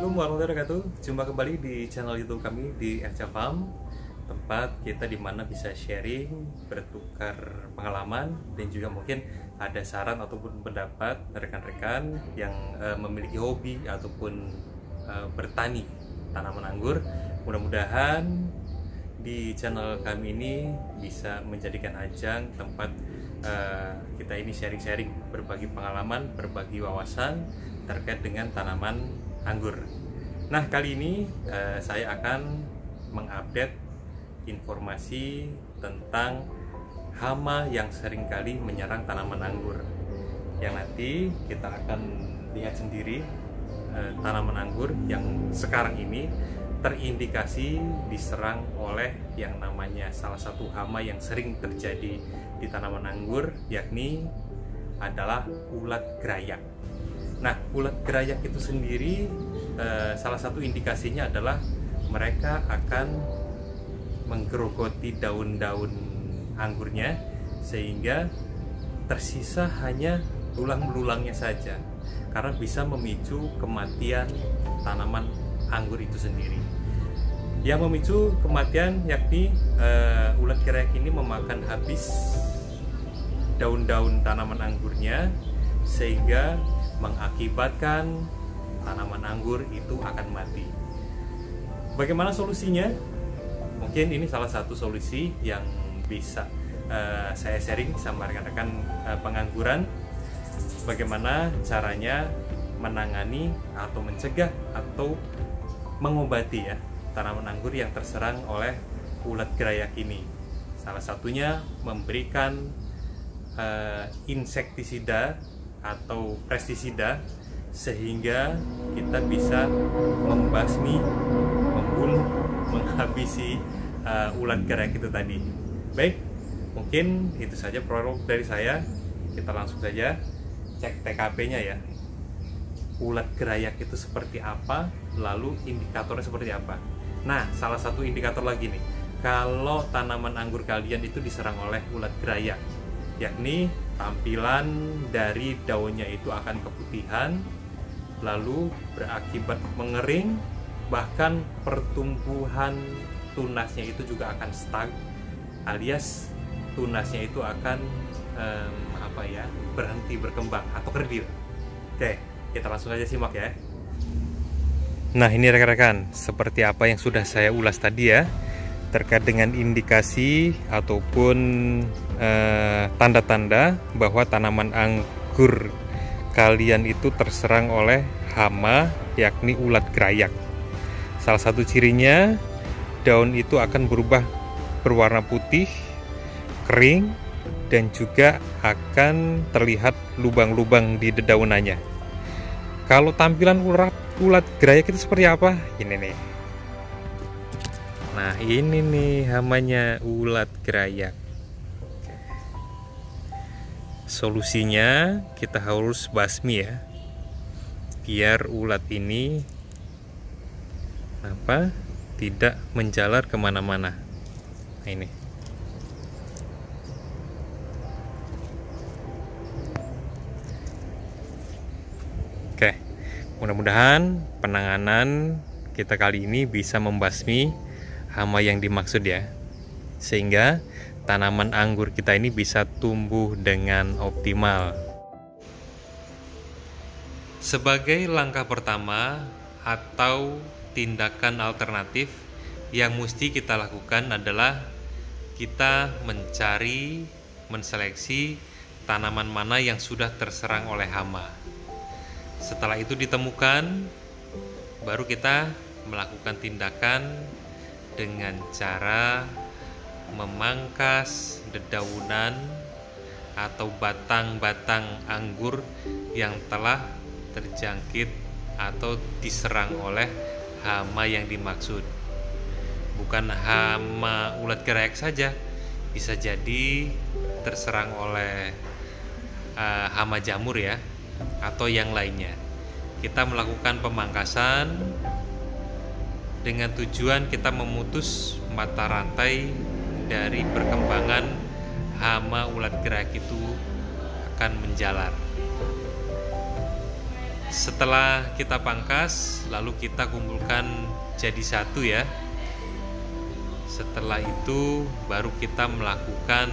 Assalamualaikum warahmatullahi wabarakatuh. Jumpa kembali di channel YouTube kami di RCA Farm, tempat kita dimana bisa sharing, bertukar pengalaman, dan juga mungkin ada saran ataupun pendapat rekan-rekan yang memiliki hobi ataupun bertani tanaman anggur. Mudah-mudahan di channel kami ini bisa menjadikan ajang tempat kita ini sharing-sharing, berbagi pengalaman, berbagi wawasan terkait dengan tanaman anggur. Nah, kali ini saya akan mengupdate informasi tentang hama yang seringkali menyerang tanaman anggur. Yang nanti kita akan lihat sendiri tanaman anggur yang sekarang ini terindikasi diserang oleh yang namanya salah satu hama yang sering terjadi di tanaman anggur, yakni adalah ulat gerayak. Nah, ulat gerayak itu sendiri salah satu indikasinya adalah mereka akan menggerogoti daun-daun anggurnya sehingga tersisa hanya tulang belulangnya saja, karena bisa memicu kematian tanaman anggur itu sendiri. Yang memicu kematian yakni ulat gerayak ini memakan habis daun-daun tanaman anggurnya sehingga mengakibatkan tanaman anggur itu akan mati. Bagaimana solusinya? Mungkin ini salah satu solusi yang bisa saya sharing sama rekan-rekan pengangguran. Bagaimana caranya menangani atau mencegah atau mengobati ya tanaman anggur yang terserang oleh ulat gerayak ini. Salah satunya memberikan insektisida atau pestisida sehingga kita bisa membasmi, membunuh, menghabisi ulat gerayak itu tadi. Baik, mungkin itu saja prolog dari saya. Kita langsung saja cek TKP-nya ya. Ulat gerayak itu seperti apa, lalu indikatornya seperti apa. Nah, salah satu indikator lagi nih, kalau tanaman anggur kalian itu diserang oleh ulat gerayak, yakni tampilan dari daunnya itu akan keputihan, lalu berakibat mengering, bahkan pertumbuhan tunasnya itu juga akan stuck, alias tunasnya itu akan berhenti berkembang atau kerdil. Oke, kita langsung aja simak ya. Nah, ini rekan-rekan, seperti apa yang sudah saya ulas tadi ya, terkait dengan indikasi ataupun tanda-tanda bahwa tanaman anggur kalian itu terserang oleh hama, yakni ulat gerayak. Salah satu cirinya, daun itu akan berubah berwarna putih, kering, dan juga akan terlihat lubang-lubang di dedaunannya. Kalau tampilan ulat gerayak itu seperti apa? Ini nih. Nah, ini nih hamanya ulat gerayak. Solusinya kita harus basmi ya, biar ulat ini tidak menjalar kemana-mana. Nah, ini. Oke, mudah-mudahan penanganan kita kali ini bisa membasmi hama yang dimaksud ya, sehingga tanaman anggur kita ini bisa tumbuh dengan optimal. Sebagai langkah pertama atau tindakan alternatif yang mesti kita lakukan adalah kita mencari, menseleksi tanaman mana yang sudah terserang oleh hama. Setelah itu ditemukan, baru kita melakukan tindakan dengan cara memangkas dedaunan atau batang-batang anggur yang telah terjangkit atau diserang oleh hama yang dimaksud. Bukan hama ulat gerayak saja, bisa jadi terserang oleh hama jamur ya, atau yang lainnya. Kita melakukan pemangkasan dengan tujuan kita memutus mata rantai dari perkembangan hama ulat gerayak itu akan menjalar. setelah kita pangkas, lalu kita kumpulkan jadi satu ya. Setelah itu baru kita melakukan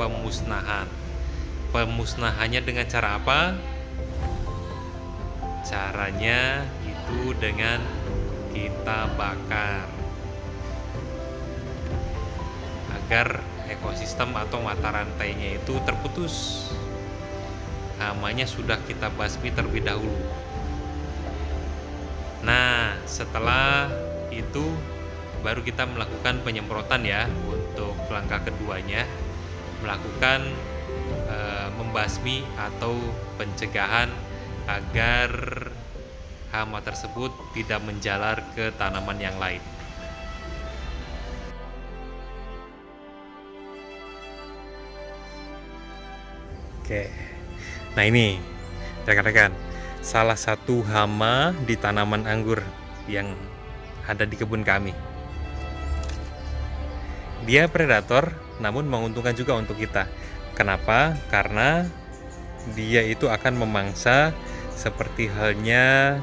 pemusnahan. Pemusnahannya dengan cara apa? Caranya itu dengan kita bakar agar ekosistem atau mata rantainya itu terputus. Hamanya sudah kita basmi terlebih dahulu. Nah, setelah itu baru kita melakukan penyemprotan ya. Untuk langkah keduanya melakukan membasmi atau pencegahan agar hama tersebut tidak menjalar ke tanaman yang lain. Oke, nah ini rekan-rekan, salah satu hama di tanaman anggur yang ada di kebun kami. Dia predator, namun menguntungkan juga untuk kita. Kenapa? Karena dia itu akan memangsa seperti halnya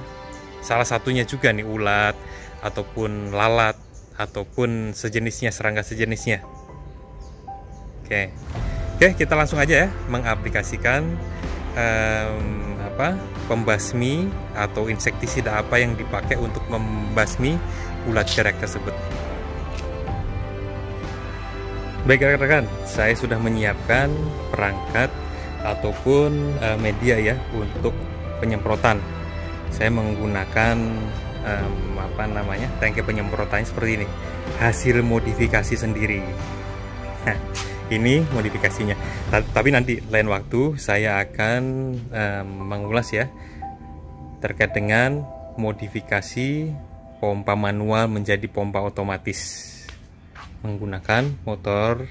salah satunya juga nih ulat ataupun lalat ataupun sejenisnya, serangga sejenisnya. Oke, kita langsung aja ya mengaplikasikan pembasmi atau insektisida apa yang dipakai untuk membasmi ulat jerek tersebut. Baik rekan-rekan, saya sudah menyiapkan perangkat ataupun media ya untuk penyemprotan. Saya menggunakan tangki penyemprotannya seperti ini, hasil modifikasi sendiri. Nah, ini modifikasinya. Tapi nanti lain waktu saya akan mengulas ya terkait dengan modifikasi pompa manual menjadi pompa otomatis menggunakan motor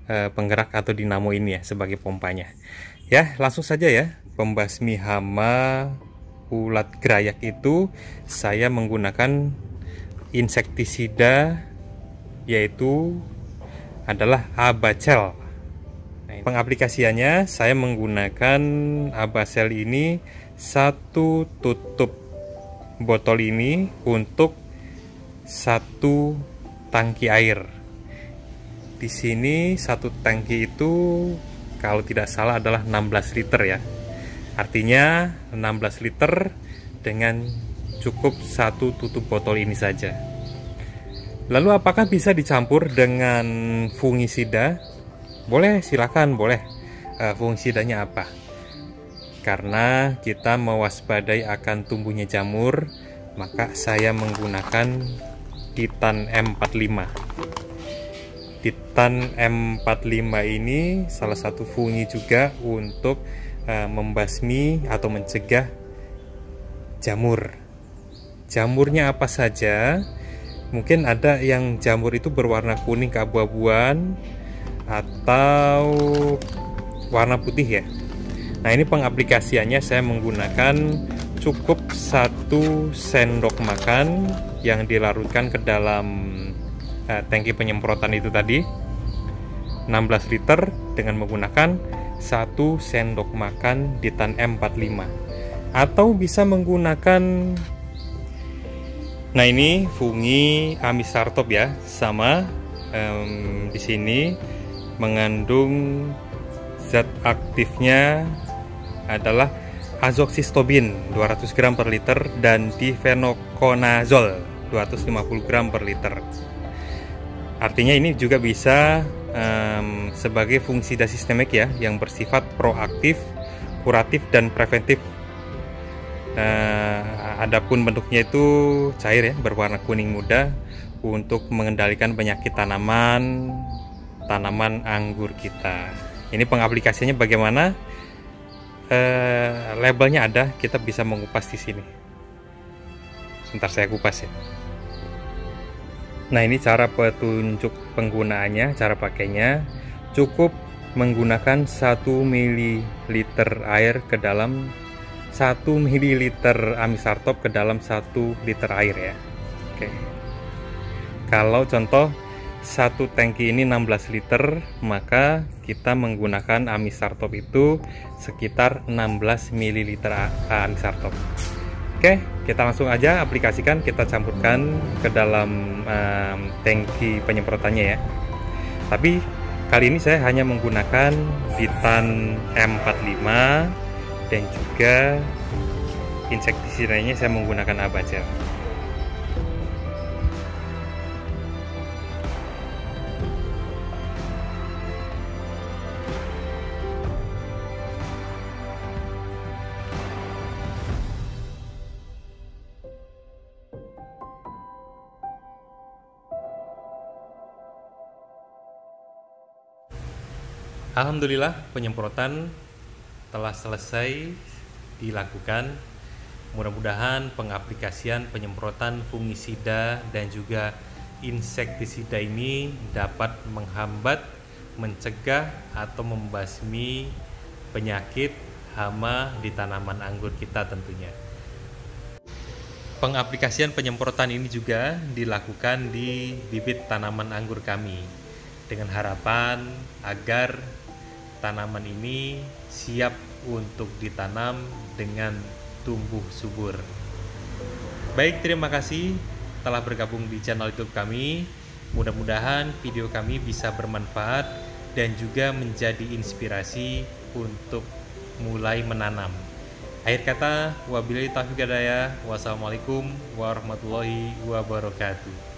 penggerak atau dinamo ini ya sebagai pompanya. Ya, langsung saja ya. Pembasmi hama ulat gerayak itu saya menggunakan insektisida yaitu adalah Abacel. Nah, pengaplikasiannya saya menggunakan Abacel ini satu tutup botol ini untuk satu tangki air. Di sini satu tangki itu kalau tidak salah adalah 16 liter ya. Artinya 16 liter dengan cukup satu tutup botol ini saja. Lalu apakah bisa dicampur dengan fungisida? Boleh, silakan, boleh. Fungisidanya apa? Karena kita mewaspadai akan tumbuhnya jamur, maka saya menggunakan Titan M45. Titan M45 ini salah satu fungi juga untuk membasmi atau mencegah jamur. Jamurnya apa saja? Mungkin ada yang jamur itu berwarna kuning keabu-abuan atau warna putih ya. Nah, ini pengaplikasiannya saya menggunakan cukup 1 sendok makan yang dilarutkan ke dalam tangki penyemprotan itu tadi 16 liter dengan menggunakan 1 sendok makan Titan M45, atau bisa menggunakan nah ini fungi Amisartop ya, sama di sini mengandung zat aktifnya adalah azoxystrobin 200 gram per liter dan difenoconazole 250 gram per liter. Artinya ini juga bisa sebagai fungisida sistemik ya, yang bersifat proaktif, kuratif, dan preventif. Adapun bentuknya itu cair ya, berwarna kuning muda untuk mengendalikan penyakit tanaman anggur kita. Ini pengaplikasiannya bagaimana? Labelnya ada, kita bisa mengupas di sini. Sebentar saya kupas ya. Nah, ini cara petunjuk penggunaannya, cara pakainya. Cukup menggunakan 1 ml air ke dalam 1 ml Amisartop ke dalam 1 liter air ya. Oke. Kalau contoh satu tangki ini 16 liter, maka kita menggunakan Amisartop itu sekitar 16 ml Amisartop. Oke, kita langsung aja aplikasikan, kita campurkan ke dalam tangki penyemprotannya ya. Tapi kali ini saya hanya menggunakan Titan M45 dan juga insektisidanya saya menggunakan Abacer. Alhamdulillah penyemprotan telah selesai dilakukan. Mudah-mudahan pengaplikasian penyemprotan fungisida dan juga insektisida ini dapat menghambat, mencegah atau membasmi penyakit hama di tanaman anggur kita tentunya. Pengaplikasian penyemprotan ini juga dilakukan di bibit tanaman anggur kami dengan harapan agar tanaman ini siap untuk ditanam dengan tumbuh subur. Baik, terima kasih telah bergabung di channel YouTube kami. Mudah-mudahan video kami bisa bermanfaat dan juga menjadi inspirasi untuk mulai menanam. Akhir kata, wabillahi taufiq hidayah. Wassalamualaikum warahmatullahi wabarakatuh.